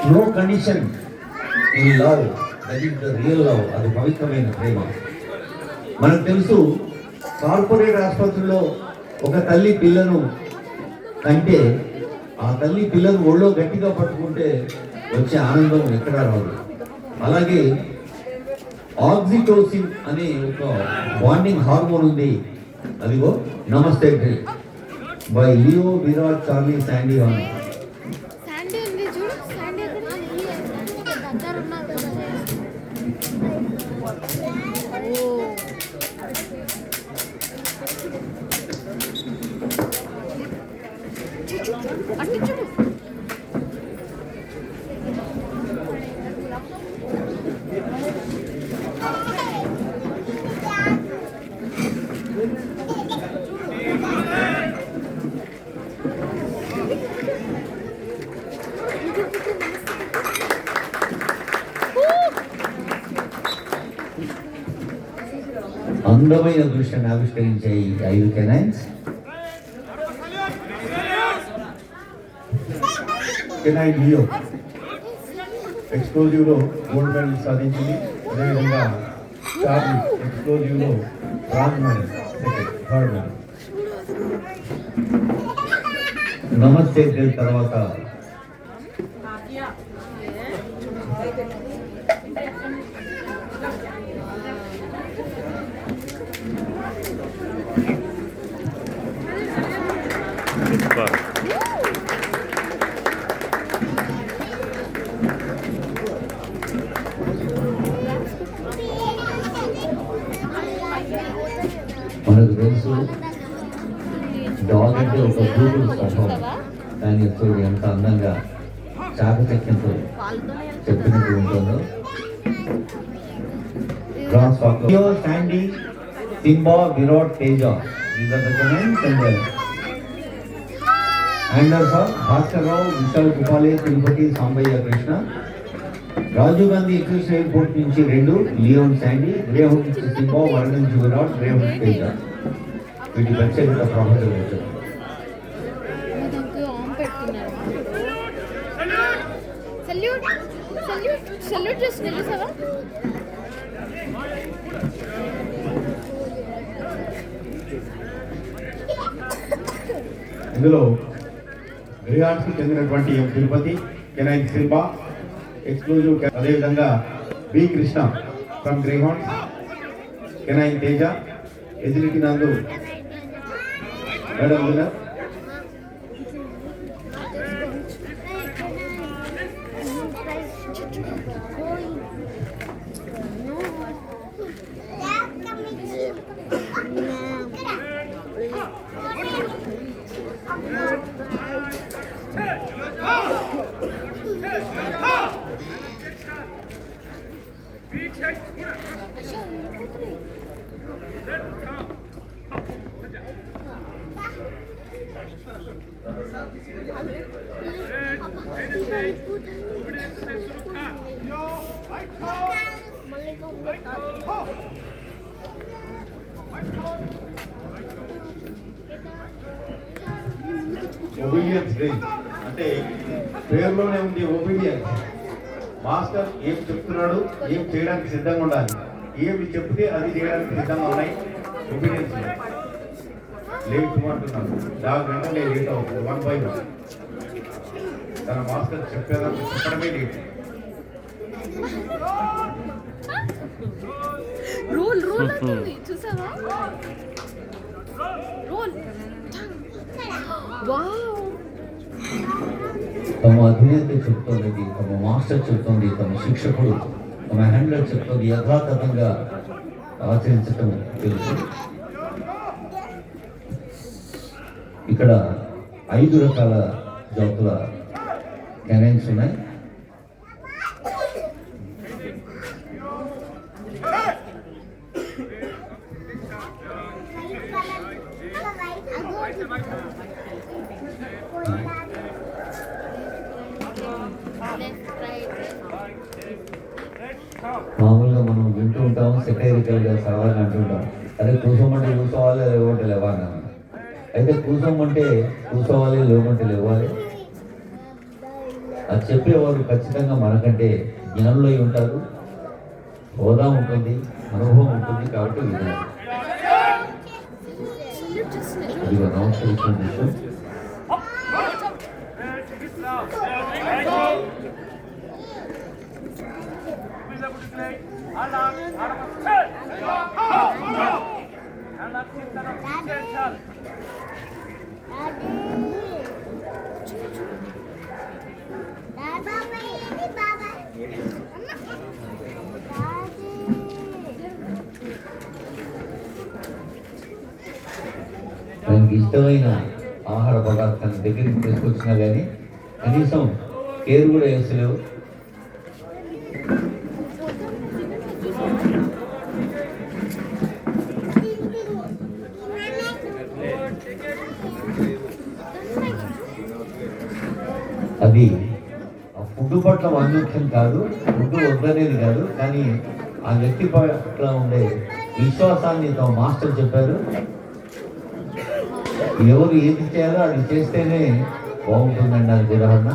No condition in love, that is the real love. అది పవిత్రమైన ప్రేమ. మనకు తెలుసు, కార్పొరేట్ ఆసుపత్రిలో ఒక తల్లి పిల్లను కంటే ఆ తల్లి పిల్లను ఒళ్ళో గట్టిగా పట్టుకుంటే వచ్చే ఆనందం ఎక్కడా రాదు. అలాగే ఆక్సిటోసిన్ అనే ఒక బాండింగ్ హార్మోన్ ఉంది. అదిగో నమస్తే by Leo Virat Charlie Sandy హాన్. అందమైన దృశ్యాన్ని ఆవిష్కరించే ఈ 5 కెనైన్స్ కెనైన్ లియో ఎక్స్ప్లోజివ్ లో గోల్డ్ మెడల్ సాధించింది. అదేవిధంగా చార్లీ ఎక్స్ప్లోజివ్ లో బ్రాంజ్ మెడల్, థర్డ్ మెడల్. నమస్తే తర్వాత మనకు తెలుసు, డాగ్ అంటే ఒక బ్యూటిఫుల్ స్వభావం. కానీ చూడు ఎంత అందంగా చాకచక్యంతో చెప్పినట్టు ఉంటుందో. Sandy, Simba, Virat, Teja, these are the canines. And Bhaskar Rao, Vishal Kupale, Tirupati Sambaiah Krishna. Rajiv Gandhi international airport నుంచి 2, లియోన్ శాండీ, గ్రేహౌండ్ నుంచి సింబా, వరద నుంచి విరాట్, గ్రేహౌండ్ తేజ. వీటి ప్రత్యేకత ప్రాముఖ్యత వచ్చారు. ఇందులో గ్రేహాండ్స్కి చెందినటువంటి M Tirupati, canine Shilpa exclusive, అదేవిధంగా B Krishna from Greyhounds, canine Teja, agility Nandu madam winner. Obedience range అంటే పేరులోనే ఉంది ఒబీడియన్స్. మాస్టర్ ఏం చెప్తున్నాడు, ఏం చేయడానికి సిద్ధంగా ఉండాలి. ఏమి చెప్తే అది చేయడానికి సిద్ధంగా ఉన్నాయి. ఒబీడియన్స్ లేట్ అంటున్నాడు. డాగ్ వెంటనే లేట్ అవుతుంది. 1 by 1 తన మాస్టర్ చెప్పేదాన్ని చెప్పడమే లేట్. రోల్ రోల్ అవుతుంది చూసావా? Roll wow. తమ అధినేత చెప్తోంది, తమ మాస్టర్ చెప్తోంది, తమ శిక్షకుడు, తమ హ్యాండ్లర్ చెప్తోంది. యథాతథంగా ఆచరించటం తెలుసు. ఇక్కడ 5 రకాల జాతుల కెనైన్స్ ఉన్నాయి. మామూలుగా మనం వింటూ ఉంటాం, సెటైరికల్గా సరదాగా అంటుంటాం, అదే కూర్చోమంటే కూర్చోవాలి, లేవంటే లేవాలి. అయితే కూర్చోమంటే కూర్చోవాలి, లేవమంటే లేవాలి. అది చెప్పేవారు ఖచ్చితంగా మనకంటే జ్ఞానులై ఉంటారు, హోదా ఉంటుంది, అనుభవం ఉంటుంది, కాబట్టి వినాలి. ఇదిగో నమస్కరించిన విషయం దానికి ఇష్టమైన ఆహార పదార్థాన్ని దగ్గరికి తీసుకొచ్చినా కానీ కనీసం కేర్ కూడా వేస్తలేవు. అది ఆ ఫుడ్ పట్ల వాణ్యత్యం కాదు, ఫుడ్ వద్దనేది కాదు, కానీ ఆ వ్యక్తి పట్ల ఉండే విశ్వాసాన్ని తమ మాస్టర్ చెప్పారు. ఎవరు ఏది చేయాలో అది చేస్తేనే బాగుంటుందండి. దానికి ఉదాహరణ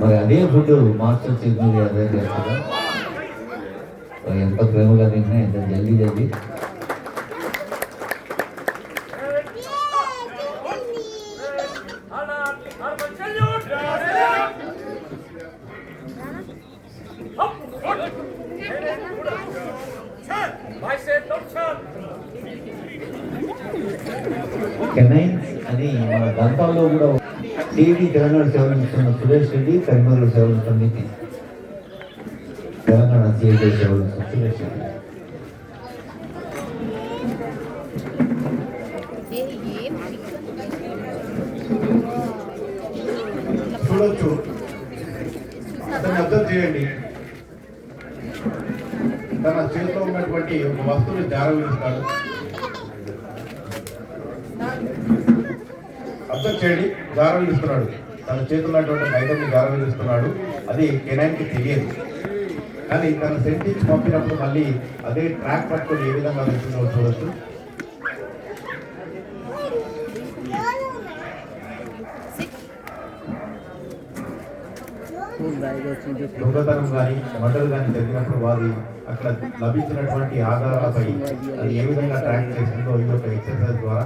మరి అదే ఫుడ్ మాస్టర్ చేతులు అదే చేస్తారు. ఎంత ప్రేమగా తిన్నా, ఎంత జల్దీ జల్దీ కెనైన్స్ అని మన దంతాల్లో కూడా టీవీ తెలంగాణ సేవలు ఇస్తున్న సురేష్ రెడ్డి, కరీంనగర్ సేవలు సమితి తెలంగాణ సిఐ సేవలు సురేష్ రెడ్డి. చూడొచ్చు, అతన్ని అబ్జర్వ్ చేయండి. తన చేతిలో ఉన్నటువంటి ఒక వస్తువుని జారవిస్తాడు. అబ్జర్వ్ చేయండి, జారవిస్తున్నాడు. తన చేతిలో ఉన్నటువంటి ఐటమ్ని జారవిస్తున్నాడు. అది కెనైన్కి తెలియదు, కానీ తన సెంటించి పంపినప్పుడు మళ్ళీ అదే ట్రాక్ పట్టుకొని ఏ విధంగా వెళ్తుందో చూడొచ్చు. దొంగతనం కానీ మర్డర్ కానీ జరిగినప్పుడు వారి అక్కడ లభించినటువంటి ఆధారాలపై అది ఏ విధంగా ట్రాక్ చేస్తుందో ఈ యొక్క ఎక్సర్సైజ్ ద్వారా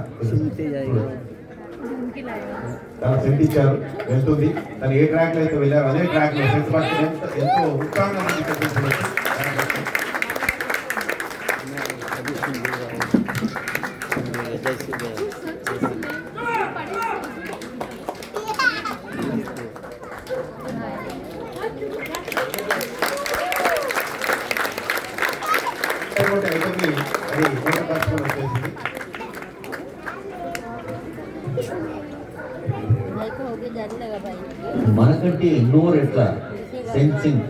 తన సెంట్ ఇచ్చారు, వెళ్తుంది. తను ఏ ట్రాక్ లో అయితే వెళ్ళారు అదే ట్రాక్ లో సెంట్ పట్టుకుని ఎంతో ఉత్సాహంగా మనకంటే ఎన్నో రెట్ల సెన్సింగ్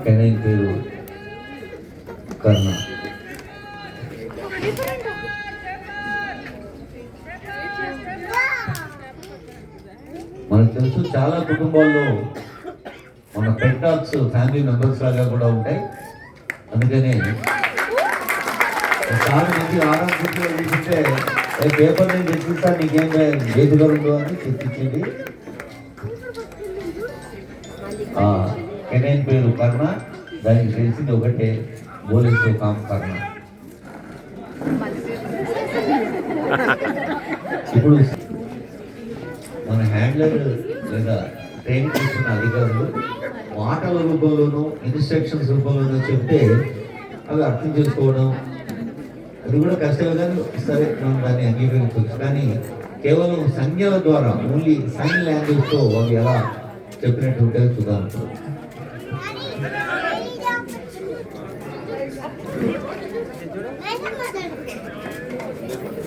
కెనైన్ పేరు కర్ణ. మనకు తెలుసు చాలా కుటుంబాల్లో మన పెట్ డాగ్స్ ఫ్యామిలీ మెంబర్స్ లాగా కూడా ఉంటాయి. అందుకనే చాలా మంది ఆరోగ్యంగా చూపిస్తే పేపర్ నేను తెచ్చిస్తా, నీకేం చేతిగా ఉందో అని తెప్పించింది. కెనైన్ పేరు కర్ణ, దానికి తెలిసింది ఒకటే, పోలీసు కామ్ కర్ణ. ఇప్పుడు మన హ్యాండ్లర్ లేదా ట్రైనింగ్ చేస్తున్న అధికారులు మాటల రూపంలోనూ ఇన్స్ట్రక్షన్స్ రూపంలోనూ చెప్తే అవి అర్థం చేసుకోవడం అది కూడా కష్టమే, కానీ సరే మనం దాన్ని అంగీకరించవచ్చు. కానీ కేవలం సంజ్ఞల ద్వారా, ఓన్లీ సైన్ లాంగ్వేజ్తో అవి ఎలా చెప్పినట్టు ఉంటే చూద్దాం.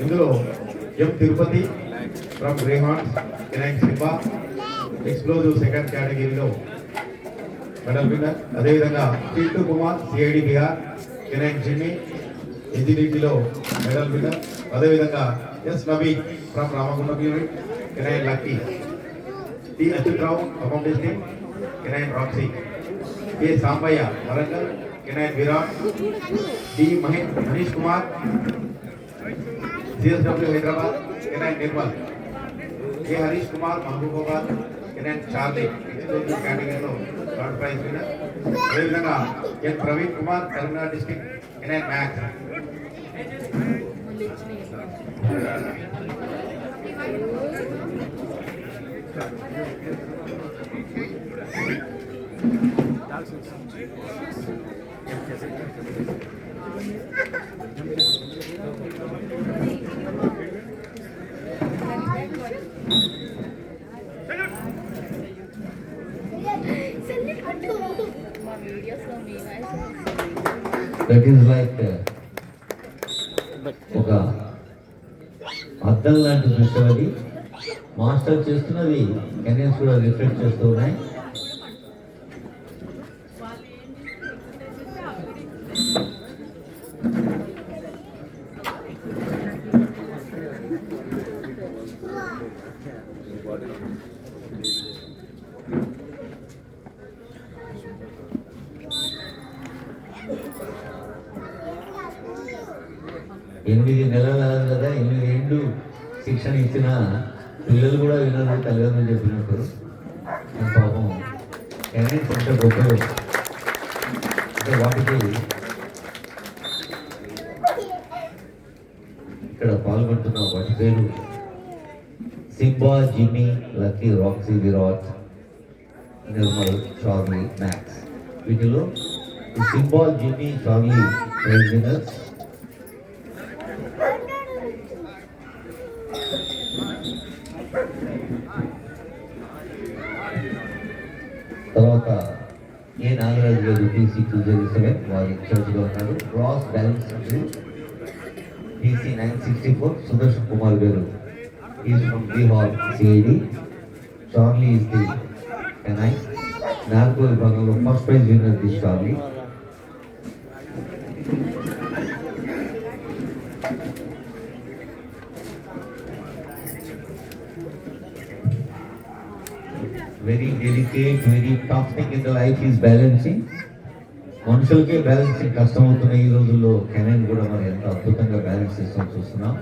ఇందులో M Tirupati from Greyhounds canine Simba explosive second కేటగిరీలో మెడల్ విన్నర్. అదేవిధంగా Titu Kumar CID Bihar canine Jimmy ఎజిడిటీలో మెడల్ విన్నర్. అదేవిధంగా S Naveen from Ramagundam unit canine Lucky. T Achyutarao Khammam district canine Roxy. K Sambaiah Warangal canine Virat. D Manish Kumar CSW Hyderabad canine Nirmal. A Harish Kumar Mahabubabad canine Charlie exclusive కేటగిరీలో third prize winner. అదేవిధంగా N Praveen Kumar Telangana district canine maths. మా వీడియోస్లో మీ voice that is like ఒక అద్దం లాంటి దృశ్యం అది. మాస్టర్ చేస్తున్నది కెనైన్స్ కూడా రిఫ్లెక్ట్ చేస్తూ ఉన్నాయి. ఎనిమిది నెలల కదా, 8 ఏళ్ళు శిక్షణ ఇచ్చిన పిల్లలు కూడా వినరు తల్లిదండ్రులు చెప్పినట్టు. పాపం కెనైన్స్ అంటే గొప్ప అంటే వాటికి ఇక్కడ పాల్గొంటున్న వాటి పేరు Simba, Jimmy, Lucky, Roxy, Virat, Nirmal, Charlie, Max. వీటిలో Simba, Jimmy, Charlie prize winners. తర్వాత ఏ నాగరాజు గారు టీసీ 207 వారు ఇన్ఛార్జ్గా ఉన్నారు. Cross balance TC 964 Sudarshan Kumar garu is from Bihar CID. Charlie is the canine. Narco విభాగంలో first prize winner the Charlie. Very delicate, very tough thing in the life is balancing. మనుషులకే balancing కష్టం అవుతున్న ఈ రోజుల్లో కెనైన్ కూడా మరి ఎంత అద్భుతంగా బ్యాలెన్స్ చేస్తాం చూస్తున్నాం.